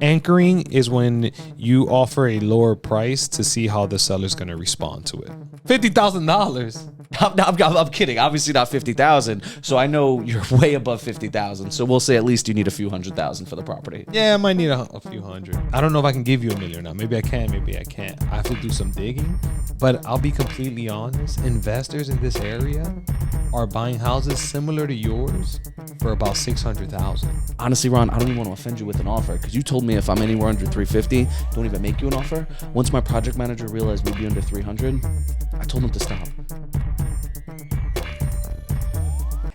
Anchoring is when you offer a lower price to see how the seller's going to respond to it. $50,000. I'm kidding. Obviously not 50,000. So I know you're way above 50,000. So we'll say at least you need a few $100,000 for the property. Yeah, I might need a few hundred. I don't know if I can give you $1 million or not. Maybe I can, maybe I can't. I have to do some digging. But I'll be completely honest. Investors in this area are buying houses similar to yours for about $600,000. Honestly, Ron, I don't even want to offend you with an offer because you told me if I'm anywhere under 350, don't even make you an offer. Once my project manager realized we'd be under 300, I told him to stop.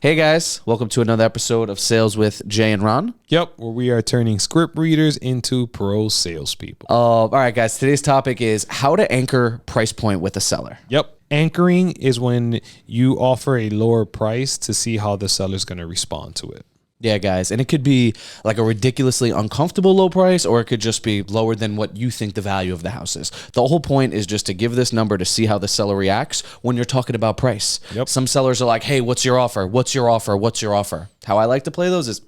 Hey guys, welcome to another episode of Sales with Jay and Ron. Yep, where we are turning script readers into pro salespeople. All right, guys, today's topic is how to anchor price point with a seller. Yep. Anchoring is when you offer a lower price to see how the seller's going to respond to it. Yeah, guys, and it could be like a ridiculously uncomfortable low price, or it could just be lower than what you think the value of the house is. The whole point is just to give this number to see how the seller reacts when you're talking about price. Yep. Some sellers are like, hey, what's your offer? What's your offer? What's your offer? How I like to play those is,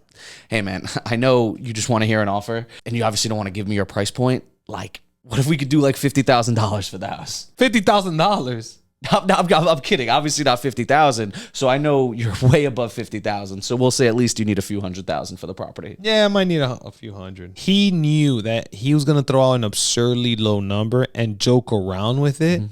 hey, man, I know you just want to hear an offer, and you obviously don't want to give me your price point. Like, what if we could do like $50,000 for the house? $50,000. I'm kidding. Obviously not 50,000. So I know you're way above 50,000. So we'll say at least you need a few $100,000 for the property. Yeah, I might need a few hundred. He knew that he was going to throw out an absurdly low number and joke around with it,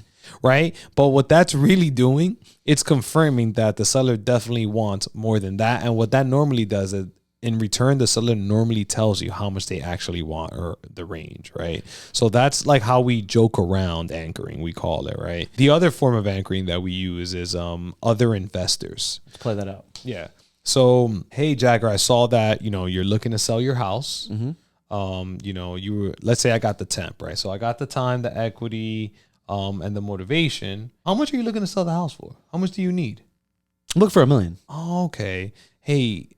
right? But what that's really doing, it's confirming that the seller definitely wants more than that. And what that normally does is, in return, the seller normally tells you how much they actually want or the range, right? So that's like how we joke around anchoring, we call it, right? The other form of anchoring that we use is other investors. Let's play that out. Yeah. So, hey, Jagger, I saw that, you're looking to sell your house. Let's say I got the temp, right? So I got the time, the equity, and the motivation. How much are you looking to sell the house for? How much do you need? Look for $1 million. Oh, okay. Hey,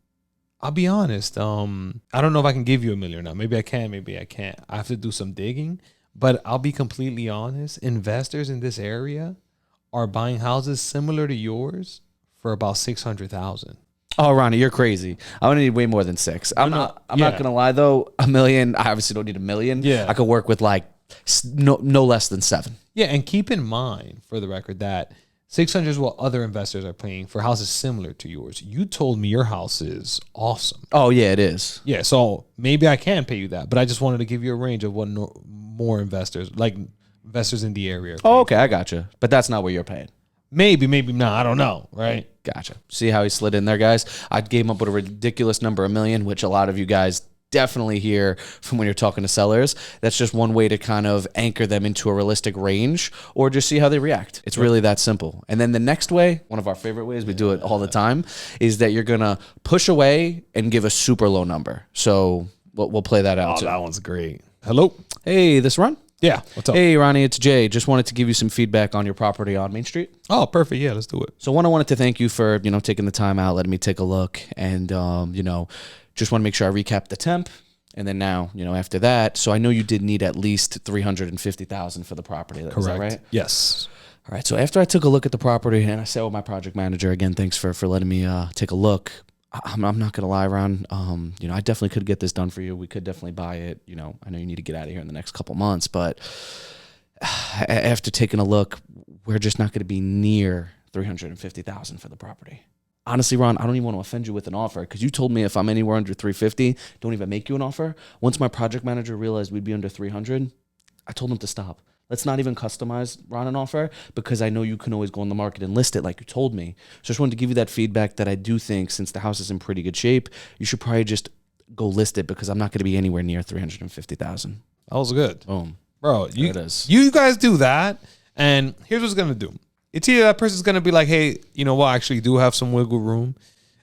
I'll be honest. I don't know if I can give you $1 million or not. Maybe I can, maybe I can't. I have to do some digging. But I'll be completely honest. Investors in this area are buying houses similar to yours for about $600,000. Oh, Ronnie, you're crazy. I'm gonna need way more than six. I'm not gonna lie though. $1 million. I obviously don't need $1 million. Yeah. I could work with like no less than 7. Yeah, and keep in mind, for the record, that 600 is what other investors are paying for houses similar to yours. You told me your house is awesome. Oh yeah, it is. Yeah, so maybe I can pay you that, but I just wanted to give you a range of what more investors, like investors in the area. Oh, okay, I gotcha. But that's not what you're paying. Maybe not. I don't know, right? Gotcha. See how he slid in there, guys? I gave him up with a ridiculous number, $1 million, which a lot of you guys definitely hear from when you're talking to sellers. That's just one way to kind of anchor them into a realistic range or just see how they react. It's really that simple. And then the next way, one of our favorite ways, we do it all the time, is that you're going to push away and give a super low number. So we'll play that out too. That one's great. Hello? Hey, this Ron? Yeah, what's up? Hey, Ronnie, it's Jay. Just wanted to give you some feedback on your property on Main Street. Oh, perfect. Yeah, let's do it. So one, I wanted to thank you for, taking the time out, letting me take a look, and, just want to make sure I recap the temp. And then now, after that, so I know you did need at least $350,000 for the property. Correct. Is that right? Yes. All right. So after I took a look at the property and I sat with my project manager, again, thanks for letting me take a look. I'm not going to lie, Ron. I definitely could get this done for you. We could definitely buy it. I know you need to get out of here in the next couple months, but after taking a look, we're just not going to be near $350,000 for the property. Honestly, Ron, I don't even want to offend you with an offer because you told me if I'm anywhere under 350, don't even make you an offer. Once my project manager realized we'd be under 300, I told him to stop. Let's not even customize Ron an offer because I know you can always go on the market and list it like you told me. So I just wanted to give you that feedback that I do think since the house is in pretty good shape, you should probably just go list it because I'm not going to be anywhere near 350,000. That was good. Boom. Bro, you guys do that, and here's what's going to do. It's either that person's going to be like, hey, you know what, I actually do have some wiggle room.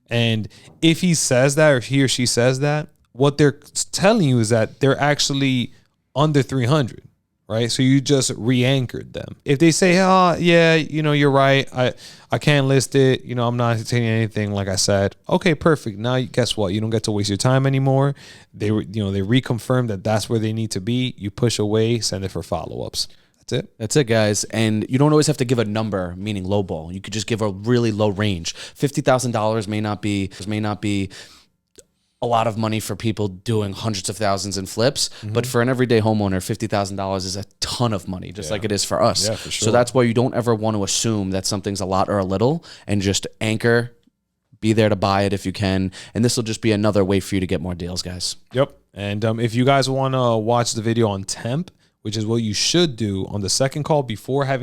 And if he says that or he or she says that, what they're telling you is that they're actually under 300, right? So you just re-anchored them. If they say, oh, yeah, you're right. I can't list it. I'm not entertaining anything like I said. Okay, perfect. Now, guess what? You don't get to waste your time anymore. They reconfirm that that's where they need to be. You push away, send it for follow-ups. That's it, guys. And you don't always have to give a number, meaning low ball. You could just give a really low range. $50,000 may not be a lot of money for people doing hundreds of thousands in flips, Mm-hmm. but for an everyday homeowner, $50,000 is a ton of money, just like it is for us. Yeah, for sure. So that's why you don't ever want to assume that something's a lot or a little, and just anchor, be there to buy it if you can. And this will just be another way for you to get more deals, guys. Yep. And if you guys want to watch the video on temp, which is what you should do on the second call before having